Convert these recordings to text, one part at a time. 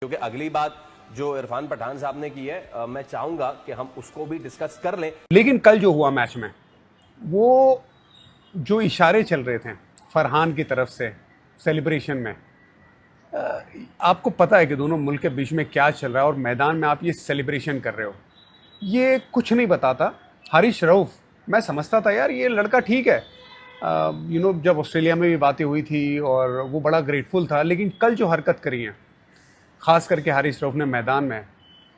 क्योंकि अगली बात जो इरफान पठान साहब ने की है मैं चाहूंगा कि हम उसको भी डिस्कस कर लें। लेकिन कल जो हुआ मैच में, वो जो इशारे चल रहे थे फरहान की तरफ से सेलिब्रेशन में, आपको पता है कि दोनों मुल्क के बीच में क्या चल रहा है और मैदान में आप ये सेलिब्रेशन कर रहे हो, ये कुछ नहीं बताता। हारिस रऊफ, मैं समझता था यार ये लड़का ठीक है, जब ऑस्ट्रेलिया में भी बातें हुई थी और वो बड़ा ग्रेटफुल था, लेकिन कल जो हरकत करी है ख़ास करके हारिस रऊफ ने मैदान में,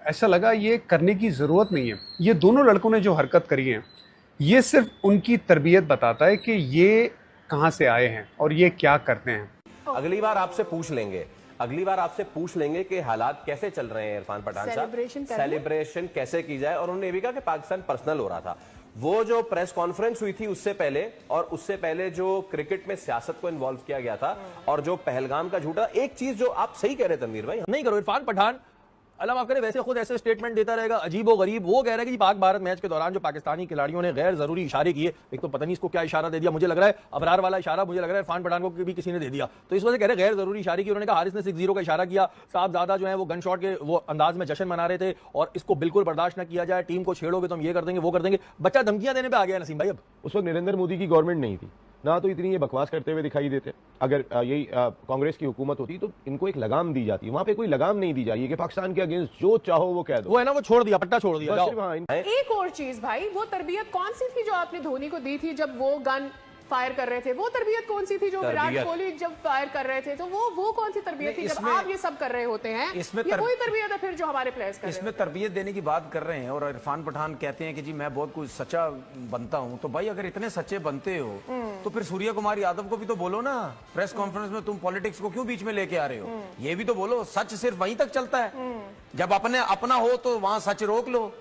ऐसा लगा ये करने की ज़रूरत नहीं है। ये दोनों लड़कों ने जो हरकत करी है, ये सिर्फ उनकी तरबियत बताता है कि ये कहाँ से आए हैं और ये क्या करते हैं। अगली बार आपसे पूछ लेंगे कि हालात कैसे चल रहे हैं इरफान पठान साहब, सेलिब्रेशन कैसे की जाए। और उन्होंने ये भी कहा कि पाकिस्तान पर्सनल हो रहा था। वो जो प्रेस कॉन्फ्रेंस हुई थी उससे पहले और उससे पहले जो क्रिकेट में सियासत को इन्वॉल्व किया गया था और जो पहलगाम का झूठा, एक चीज जो आप सही कह रहे थे तनवीर भाई, नहीं करो। इरफान पठान अल्लाह माफ करे वैसे खुद ऐसे स्टेटमेंट देता रहेगा अजीबो गरीब। वो कह रहा है कि पाक भारत मैच के दौरान जो पाकिस्तानी खिलाड़ियों ने गैर जरूरी इशारे किए, एक तो पता नहीं इसको क्या इशारा दे दिया, मुझे लग रहा है अबरार वाला इशारा, मुझे लग रहा है इरफान पठान को भी किसी ने दे दिया, तो इस वजह से कह रहे गैर जरूरी इशारे की। उन्होंने कहा हारिस ने 6-0 का इशारा किया, साहब ज्यादा जो है वो गन शॉट के वो अंदाज में जश्न मना रहे थे और इसको बिल्कुल बर्दाश्त न किया जाए, टीम को छेड़ोगे तो हम ये कर देंगे वो कर देंगे। बच्चा धमकियां देने पर आ गया नसीम भाई। अब उस वक्त नरेंद्र मोदी की गवर्नमेंट नहीं थी ना, तो इतनी ये बकवास करते हुए दिखाई देते। अगर यही कांग्रेस की हुकूमत होती तो इनको एक लगाम दी जाती। वहां पे कोई लगाम नहीं दी जाती कि पाकिस्तान के अगेंस्ट जो चाहो वो कह दो। वो है ना, वो छोड़ दिया, पट्टा छोड़ दिया। एक और चीज भाई, वो तरबियत कौन सी थी जो आपने धोनी को दी थी जब वो गन फायर कर रहे थे? वो तरबियत कौन सी थी जो विराट कोहली जब फायर कर रहे थे? तो वो कौन सी तरबियत थी जब आप ये सब कर रहे होते हैं? ये कोई तरबियत है फिर जो हमारे प्लेयर्स कर रहे हैं? इसमें तरबियत देने की बात कर रहे हैं और इरफान पठान कहते हैं कि जी मैं बहुत कुछ सच्चा बनता हूं। तो भाई अगर इतने सच्चे बनते हो तो फिर सूर्य कुमार यादव को भी तो बोलो ना प्रेस कॉन्फ्रेंस में, तुम पॉलिटिक्स को क्यों बीच में लेके आ रहे हो? ये भी तो बोलो, सच सिर्फ वहीं तक चलता है, जब अपना हो तो वहां सच रोक लो।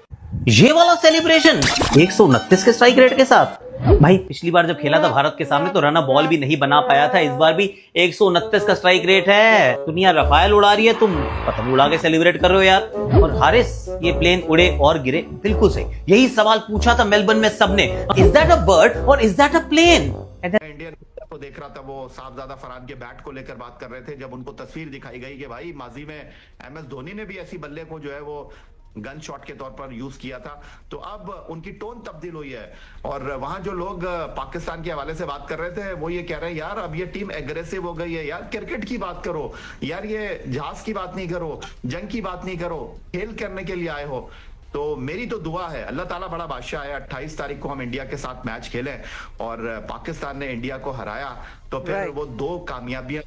ये वाला सेलिब्रेशन 129 के स्ट्राइक रेट के साथ। भाई पिछली बार जब खेला था भारत के सामने तो रन बॉल भी नहीं बना पाया था, इस बार भी 129 का स्ट्राइक रेट है। दुनिया रफायल उड़ा रही है, तुम पतंग उड़ा के सेलिब्रेट कर रहे हो यार। और हारिस, ये प्लेन उड़े और गिरे, बिल्कुल सही। यही सवाल पूछा था मेलबर्न में सबने, इज दैट अ बर्ड और is that a plane? Indian को देख रहा था, वो साहबजादा फरहान के बैट को लेकर बात कर रहे थे, जब उनको तस्वीर दिखाई गई कि भाई माजी में MS धोनी ने भी ऐसी बल्ले को जो है वो गन शॉट के तौर पर यूज किया था, तो अब उनकी टोन तब्दील हुई है। और वहां जो लोग पाकिस्तान के हवाले से बात कर रहे थे वो ये कह रहे हैं यार अब ये टीम एग्रेसिव हो गई है, यार क्रिकेट की बात करो यार, ये जहाज की बात नहीं करो, जंग की बात नहीं करो, खेल करने के लिए आए हो। तो मेरी तो दुआ है, अल्लाह ताला बड़ा बादशाह है, 28 तारीख को हम इंडिया के साथ मैच खेलें और पाकिस्तान ने इंडिया को हराया तो फिर वो 2 कामयाबियां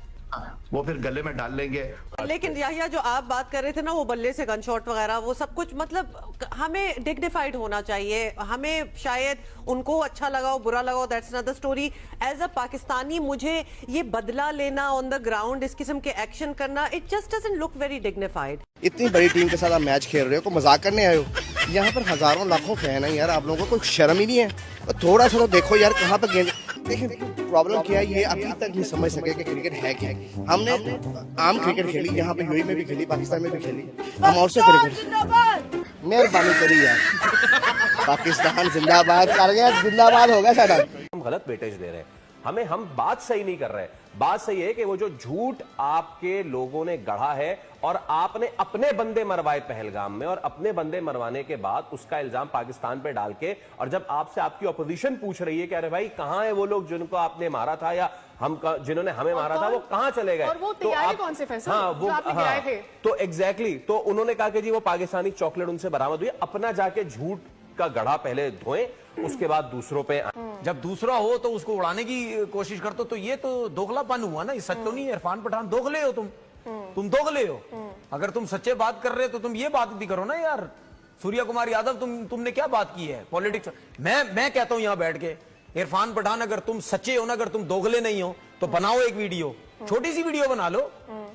वो फिर गले में डाल लेंगे। लेकिन याहिया जो आप बात कर रहे थे ना, वो बल्ले से गन शॉट वगैरह वो सब कुछ, मतलब हमें डिग्निफाइड होना चाहिए। हमें शायद उनको अच्छा लगा हो बुरा लगा हो, that's another story. As a Pakistani मुझे ये बदला लेना ऑन द ग्राउंड, इस किस्म के एक्शन करना, it just doesn't look very dignified. इतनी बड़ी टीम के साथ आप मैच खेल रहे हो, को मजाक करने आए हो? यहाँ पर हजारों लाखों फैन है यार, आप लोगों को कोई शर्म ही नहीं है? और थोड़ा सा तो देखो यार कहाँ पर गेंद। देखिए प्रॉब्लम क्या है, ये अभी तक नहीं समझ सके कि क्रिकेट है क्या। हमने आम क्रिकेट खेली, यहाँ पे यूएई में भी खेली, पाकिस्तान में भी खेली, हम और से क्रिकेट मेहरबानी करी यार। पाकिस्तान जिंदाबाद कर गया, जिंदाबाद हो गया साਡਾ। हम गलत वेटेज दे रहे हैं, हम बात सही नहीं कर रहे। बात सही है कि वो जो झूठ आपके लोगों ने गढ़ा है और आपने अपने बंदे मरवाए पहलगाम में और अपने बंदे मरवाने के बाद उसका इल्जाम पाकिस्तान पे डाल के, और जब आपसे आपकी ऑपोजिशन पूछ रही है कि अरे भाई कहां है वो लोग जिनको आपने मारा था या हम जिन्होंने हमें मारा था वो कहां चले गए? और वो तो आप कौन से फैसले जो आपने गिराए थे? तो एग्जैक्टली, तो उन्होंने कहा कि जी वो पाकिस्तानी चॉकलेट उनसे बरामद हुई। अपना जाके झूठ का गढ़ा पहले धोएं, उसके बाद दूसरों पे। जब दूसरा हो तो उसको उड़ाने की कोशिश करते, तो ये तो दोगलापन हुआ ना, ये सच तो नहीं है। इरफान पठान दोगले हो तुम दोगले हो। अगर तुम सच्चे बात कर रहे हो तो तुम ये बात भी करो ना यार। सूर्य कुमार यादव, तुमने क्या बात की है पॉलिटिक्स? मैं कहता हूं यहां बैठ के, इरफान पठान अगर तुम सच्चे हो ना, अगर तुम दोगले नहीं हो तो बनाओ एक वीडियो, छोटी सी वीडियो बना लो,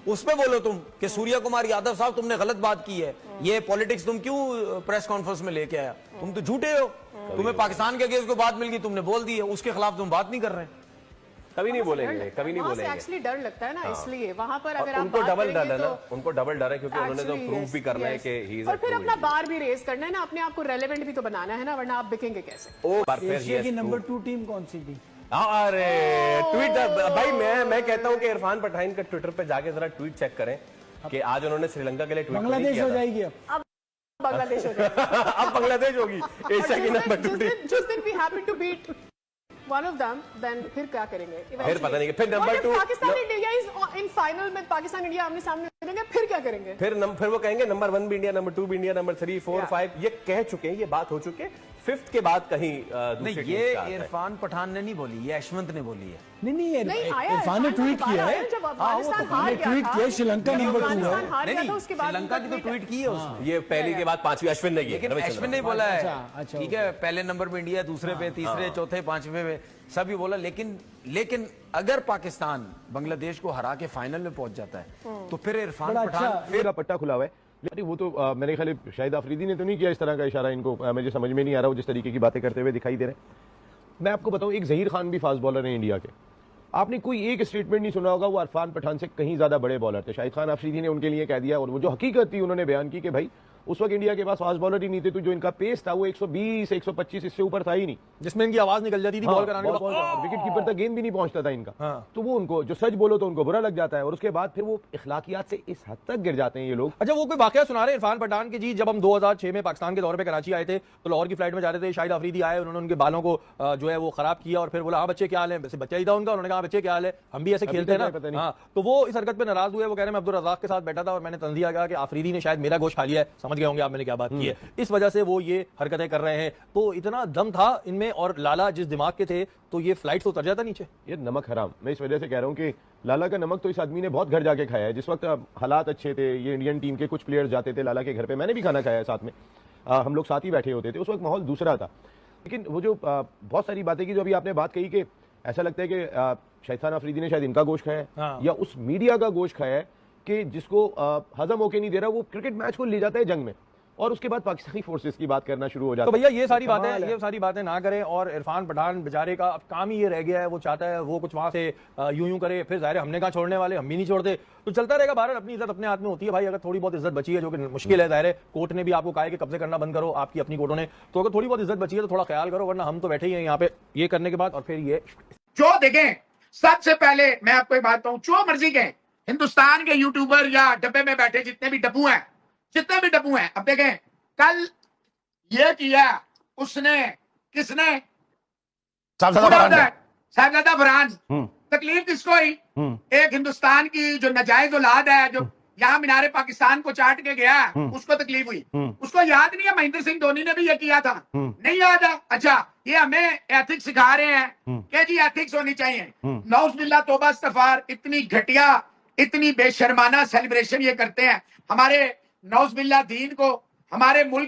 उसमें बोलो तुम कि सूर्य कुमार यादव साहब तुमने गलत बात की है, ये पॉलिटिक्स तुम क्यों प्रेस कॉन्फ्रेंस में लेके आया? तुम तो झूठे हो। तुम्हें पाकिस्तान के अगेंस्ट को बात मिल गई, तुमने बोल दी है, उसके खिलाफ तुम बात नहीं कर रहे। कभी नहीं बोलेंगे, कभी नहीं बोलेंगे। एक्चुअली डर लगता है ना, इसलिए वहां पर अगर आप उनको डबल डर है ना, उनको डबल डर है क्योंकि उन्होंने तो प्रूफ भी करना है कि ही इज, और फिर अपना बार भी रेस करना है ना, अपने आप को रेलेवेंट भी तो बनाना है ना, वरना आप बिकेंगे कैसे? एशिया की नंबर 2 टीम कौन सी थी? अरे ट्वीट भाई, मैं कहता हूं कि इरफान पठान का ट्विटर पे जाके जरा ट्वीट चेक करें। कि आज उन्होंने श्रीलंका के लिए ट्वीट बांग्लादेश हो जाएगी अब बांग्लादेश हो जाएगी। अब बांग्लादेश होगी एशिया की नंबर 2 टीम। जिस दिन we happen to beat one of them, then फिर क्या करेंगे? फिर पता नहीं, फिर number 2 Pakistan India is in final में, पाकिस्तान इंडिया आमने सामने करेंगे, फिर क्या करेंगे? फिर वो कहेंगे नंबर 1 भी इंडिया, नंबर 2 भी इंडिया, नंबर 3, 4, 5 ये कह चुके हैं, ये बात हो चुकी है। 5th के बाद कहीं नहीं, ये इरफान पठान ने नहीं बोली, ये यशवंत ने बोली है। नहीं इरफान ने ट्वीट किया है, ट्वीट किया श्रीलंका नंबर 2 है, श्रीलंका की तो ट्वीट की है उसने। ये पहली के बाद 5वीं अश्विन ने की, लेकिन अश्विन ने बोला है अच्छा, ठीक है, पहले नंबर पे इंडिया, दूसरे पे, तीसरे, चौथे, 5वें पे सभी बोला। लेकिन अगर पाकिस्तान बांग्लादेश को हरा के फाइनल में पहुंच जाता है तो फिर इरफान पठान फिर पट्टा खुला हुआ है। लेकिन वो तो मेरे ख्याल शायद अफरीदी ने तो नहीं किया इस तरह का इशारा, इनको मुझे समझ में नहीं आ रहा वो जिस तरीके की बातें करते हुए दिखाई दे रहे हैं। मैं आपको बताऊं, एक जहीर खान भी फास्ट बॉलर है इंडिया के, आपने कोई एक स्टेटमेंट नहीं सुना होगा, वो इरफान पठान से कहीं ज्यादा बड़े बॉलर थे। शाहिद खान अफरीदी ने उनके लिए कह दिया, और वो जो हकीकत थी उन्होंने बयान की कि भाई उस वक्त इंडिया के पास फास्ट बॉलर ही नहीं थे, तो जो इनका पेस था वो 120 125 इससे ऊपर था ही नहीं, जिसमें इनकी आवाज निकल जाती थी बॉल कराने के बाद, विकेट कीपर तक गेंद भी नहीं पहुंचता था इनका। तो वो उनको जो सच बोलो तो उनको बुरा लग जाता है, और उसके बाद फिर वो इखलाकियात से इस हद तक गिर जाते हैं ये लोग। अच्छा, वो कोई वाकया सुना रहे इरफान पठान के जी, जब हम 2006 में पाकिस्तान के दौरे पे कराची आए थे तो लाहौर की फ्लाइट में जा रहे थे, शाहिद अफरीदी आए, उन्होंने उनके बालों को जो है वो खराब किया और फिर बोला हाँ बच्चे क्या हाल है, वैसे बच्चा ही था उनका, उन्होंने कहा बच्चे क्या हाल है, हम भी ऐसे खेलते हैं ना। हाँ, तो वो इस हरकत पे नाराज हुए, वो कह रहे हैं मैं अब्दुल रज़ाक के साथ बैठा था और मैंने तंजिया कहा कि अफरीदी ने शायद मेरा गोश्त खा लिया है, समझ गए होंगे आप मैंने क्या बात की है, इस वजह से वो ये हरकतें कर रहे हैं। तो इतना दम था इनमें, और लाला जिस दिमाग के थे तो ये फ्लाइट से उतर जाता नीचे। ये नमक हराम, मैं इस वजह से कह रहा हूँ कि लाला का नमक तो इस आदमी ने बहुत घर जाके खाया है। जिस वक्त हालात अच्छे थे, ये इंडियन टीम के कुछ प्लेयर्स जाते थे लाला के घर पे, मैंने भी खाना खाया है साथ में, हम लोग साथ ही बैठे होते थे, उस वक्त माहौल दूसरा था। लेकिन वो जो बहुत सारी बातें की जो अभी आपने बात कही कि ऐसा लगता है कि शाहिद खान अफरीदी ने शायद इनका गोश्त खाया है या उस मीडिया का गोश्त खाया है कि जिसको हजम होके नहीं दे रहा, वो क्रिकेट मैच को ले जाता है जंग में और उसके बाद पाकिस्तानी फोर्सेस की बात करना शुरू हो जाता है। तो भैया ये सारी बातें ना करें, और इरफान पठान बेचारे का अब काम ही ये रह गया है, वो चाहता है वो कुछ वहां से यूं करे, फिर जाहिर हमने कहा छोड़ने वाले, हम भी नहीं छोड़ते, तो चलता रहेगा। भारत अपनी इज्जत अपने हाथ में होती है भाई, अगर थोड़ी बहुत इज्जत बची है, जो कि मुश्किल है, जाहिर है कोर्ट ने भी आपको कहा है कि कब्जे करना बंद करो, आपकी अपनी कोर्टों ने, तो अगर थोड़ी बहुत इज्जत बची है तो थोड़ा ख्याल करो, वरना हम तो बैठे ही हैं यहाँ पे ये करने के बाद। और फिर ये जो देखें, सबसे पहले मैं आपको एक बात कहूं, जो मर्जी के हिंदुस्तान के यूट्यूबर या डब्बे में बैठे जितने भी डब्बू हैं, अब देखें कल ये किया उसने, किसने, साहबजादा फरहान, तकलीफ किसको हुई? एक हिंदुस्तान की जो नाजायज औलाद है, जो यहाँ मीनारे पाकिस्तान को चाट के गया, उसको तकलीफ हुई। उसको याद नहीं है महेंद्र सिंह धोनी ने भी ये किया था, नहीं याद है? अच्छा, ये हमें एथिक्स सिखा रहे हैं कि जी एथिक्स होनी चाहिए। नौज़बिल्लाह, तौबा इस्तग़फ़ार, इतनी घटिया, इतनी बेशर्माना सेलिब्रेशन ये करते हैं हमारे नौज़बिल्लाह दीन को, हमारे मुल्क